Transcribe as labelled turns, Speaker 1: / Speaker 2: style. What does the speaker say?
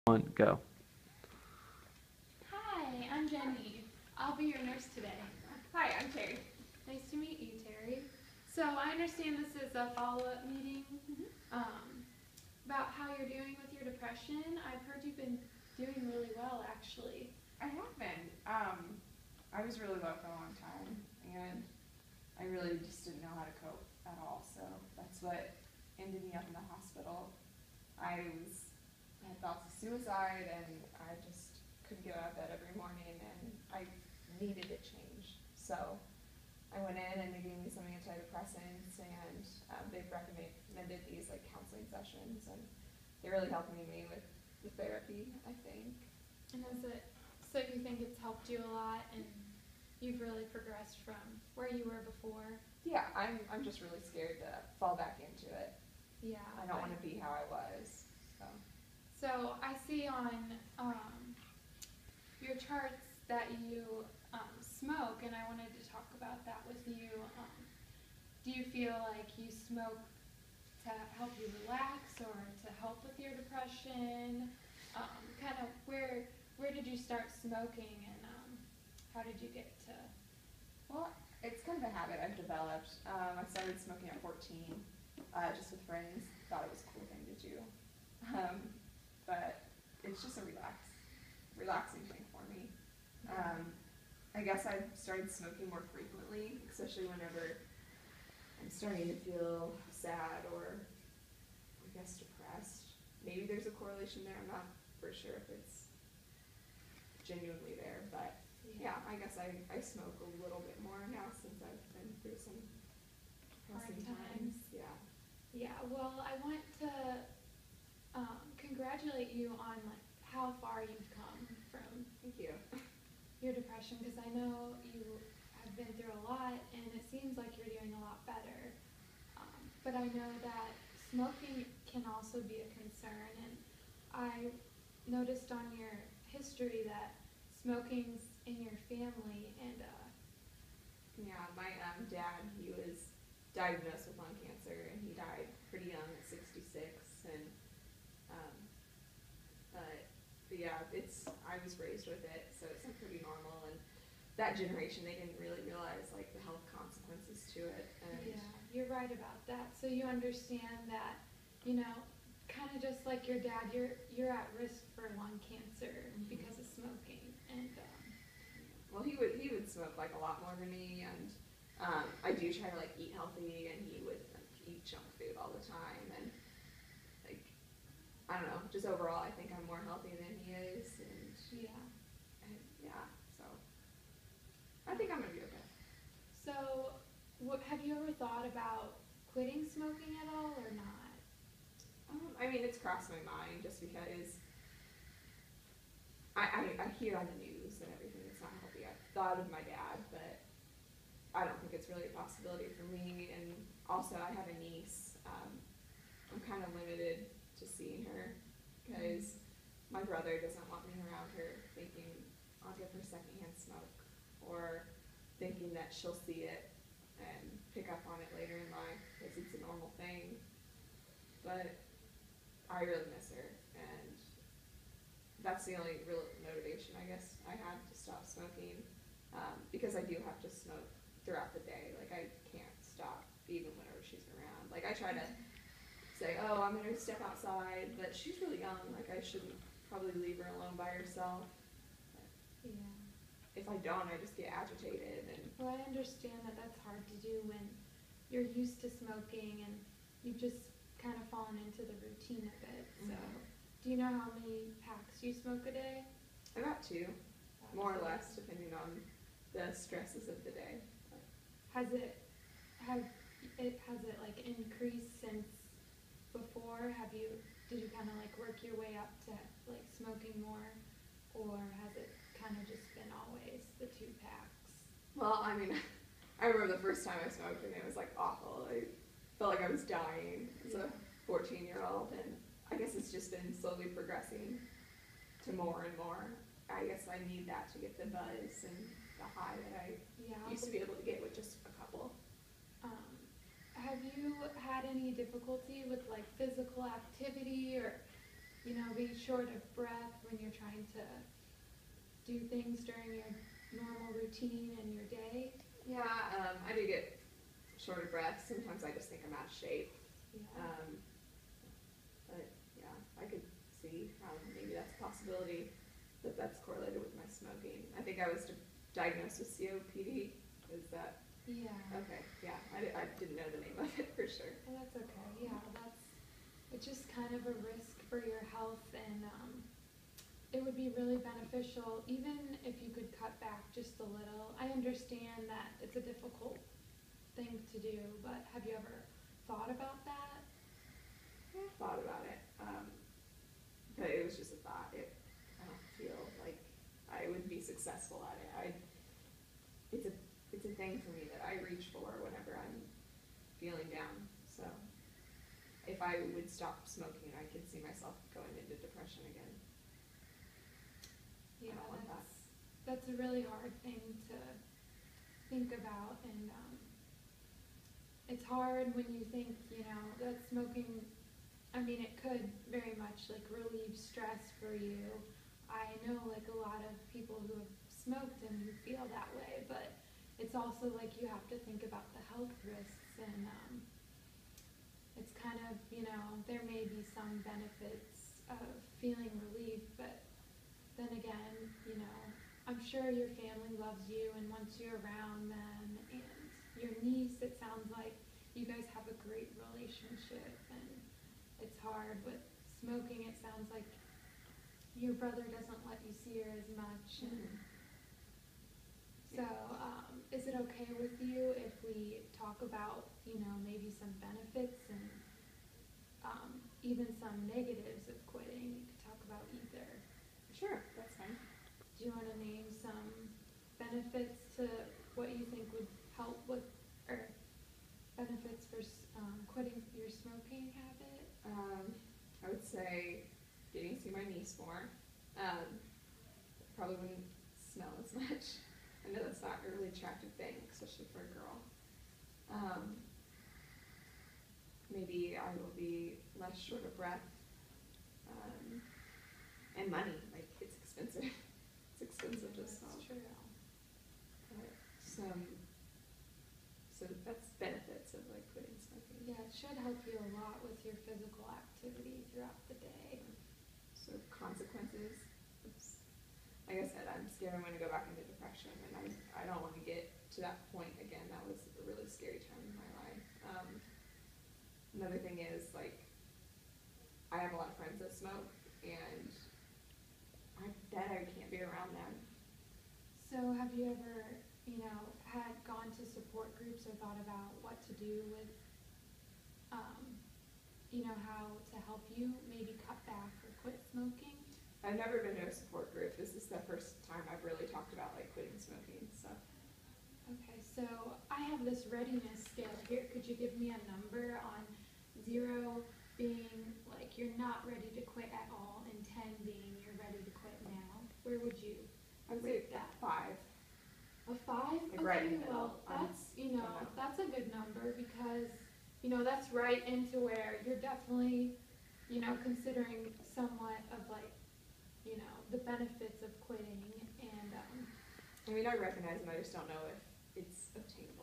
Speaker 1: One, go.
Speaker 2: Hi, I'm Jenny. I'll be your nurse today.
Speaker 3: Hi, I'm Terry.
Speaker 2: Nice to meet you, Terry. So I understand this is a follow-up meeting about how you're doing with your depression. I've heard you've been doing really well, actually.
Speaker 3: I have been. I was really low for a long time, and I really just didn't know how to cope at all. So that's what ended me up in the hospital. I had thoughts of suicide, and I just couldn't get out of bed every morning, and I needed a change. So I went in, and they gave me some antidepressants, and they've recommended these like counseling sessions, and they're really helping me with the therapy, I think.
Speaker 2: And so you think it's helped you a lot, and you've really progressed from where you were before?
Speaker 3: Yeah, I'm just really scared to fall back into it.
Speaker 2: Yeah.
Speaker 3: I don't want to be how I was.
Speaker 2: So I see on your charts that you smoke, and I wanted to talk about that with you. Do you feel like you smoke to help you relax or to help with your depression? Kind of where did you start smoking, and how did you get to?
Speaker 3: Well, it's kind of a habit I've developed. I started smoking at 14, just with friends. Thought it was a cool thing to do. But it's just a relaxing thing for me. I guess I started smoking more frequently, especially whenever I'm starting to feel sad or, I guess, depressed. Maybe there's a correlation there. I'm not for sure if it's genuinely there, but yeah, I guess I smoke a little bit more now since I've been through some depressing times.
Speaker 2: Yeah, well, I want to congratulate you on like how far you've come from
Speaker 3: Thank you.
Speaker 2: your depression, because I know you have been through a lot, and it seems like you're doing a lot better. But I know that smoking can also be a concern, and I noticed on your history that smoking's in your family, and
Speaker 3: Yeah, my dad, he was diagnosed with lung cancer, and he died pretty young at 66. And but yeah, I was raised with it, so it's like pretty normal. And that generation, they didn't really realize like the health consequences to it. And
Speaker 2: yeah, you're right about that. So you understand that, kind of just like your dad, you're at risk for lung cancer because of smoking. And
Speaker 3: well, he would smoke like a lot more than me, and I do try to like eat healthy, and he would like eat junk food all the time, and like I don't know, just overall, I think I'm more healthy than he is, and yeah, so I think I'm gonna be okay.
Speaker 2: So, have you ever thought about quitting smoking at all, or not?
Speaker 3: I mean, it's crossed my mind just because I hear on the news and everything it's not healthy. I've thought of my dad, but I don't think it's really a possibility for me. And also, I have a niece. I'm kind of limited to seeing her because my brother doesn't want me around her, thinking I'll give her secondhand smoke, or thinking that she'll see it and pick up on it later in life because it's a normal thing. But I really miss her, and that's the only real motivation I guess I had to stop smoking, because I do have to smoke throughout the day. Like I can't stop even whenever she's around. Like I try to say, oh, I'm gonna step outside, but she's really young. Like I shouldn't probably leave her alone by herself. But
Speaker 2: Yeah.
Speaker 3: if I don't, I just get agitated. And
Speaker 2: well, I understand that that's hard to do when you're used to smoking and you've just kind of fallen into the routine of it. So, do you know how many packs you smoke a day?
Speaker 3: about two, more or less, depending on the stresses of the day.
Speaker 2: Has it like increased since before? Did you kind of like work your way up to like smoking more, or has it kind of just been always the 2 packs?
Speaker 3: Well, I mean, I remember the first time I smoked, and it was like awful. I felt like I was dying as a 14-year-old, and I guess it's just been slowly progressing to more and more. I guess I need that to get the buzz and the high that I used to be able to get with just a couple.
Speaker 2: Have you had any difficulty with like physical activity, or be short of breath when you're trying to do things during your normal routine and your day?
Speaker 3: Yeah, I do get short of breath. Sometimes I just think I'm out of shape.
Speaker 2: Yeah.
Speaker 3: But yeah, I could see how maybe that's a possibility that that's correlated with my smoking. I think I was diagnosed with COPD. Is that
Speaker 2: Yeah.
Speaker 3: okay? Yeah, I didn't know the name of it for sure.
Speaker 2: Well, that's okay. Yeah, it's just kind of a risk for your health, and it would be really beneficial even if you could cut back just a little. I understand that it's a difficult thing to do, but have you ever thought about that?
Speaker 3: Yeah, I thought about it, but it was just a thought. I don't feel like I would be successful at it. It's a thing for me that I reach for whenever I'm feeling down. So if I would stop smoking, I could see myself going into depression again.
Speaker 2: Yeah,
Speaker 3: I don't want that.
Speaker 2: that's a really hard thing to think about, and it's hard when you think, that smoking, it could very much like relieve stress for you. I know like a lot of people who have smoked and who feel that way, but it's also like you have to think about the health risks, and it's kind of, there may be some benefits of feeling relief, but then again, I'm sure your family loves you and wants you around them, and your niece, it sounds like you guys have a great relationship, and it's hard with smoking. It sounds like your brother doesn't let you see her as much.
Speaker 3: Mm-hmm.
Speaker 2: So, is it okay with you if we talk about, maybe some benefits and even some negatives of quitting? You could talk about either.
Speaker 3: Sure, that's fine.
Speaker 2: Do you want to name some benefits to what you think would help with, or benefits for quitting your smoking habit?
Speaker 3: I would say getting to see my niece more. Probably wouldn't smell as much. I know that's not a really attractive thing, especially for a girl. Maybe I will be less short of breath. And money, like it's expensive. It's expensive to smoke.
Speaker 2: That's true.
Speaker 3: So that's benefits of like quitting smoking.
Speaker 2: Yeah, it should help you a lot with your physical activity throughout the day.
Speaker 3: So consequences. Like I said, I'm scared I'm going to go back into depression, and I don't want to get to that point again. That was a really scary time in my life. Another thing is, like, I have a lot of friends that smoke, and I bet I can't be around them.
Speaker 2: So have you ever, had gone to support groups or thought about what to do with, how to help you maybe cut back or quit smoking?
Speaker 3: I've never been to a support group. This is the first time I've really talked about like quitting smoking. So.
Speaker 2: Okay, so I have this readiness scale here. Could you give me a number on 0 being like you're not ready to quit at all, and 10 being you're ready to quit now? Where would you
Speaker 3: I would say
Speaker 2: rate that?
Speaker 3: 5.
Speaker 2: A 5?
Speaker 3: Like right in the
Speaker 2: well,
Speaker 3: middle.
Speaker 2: that's a good number, because, that's right into where you're definitely, considering somewhat of like, the benefits of quitting, and
Speaker 3: I recognize them, I just don't know if it's obtainable.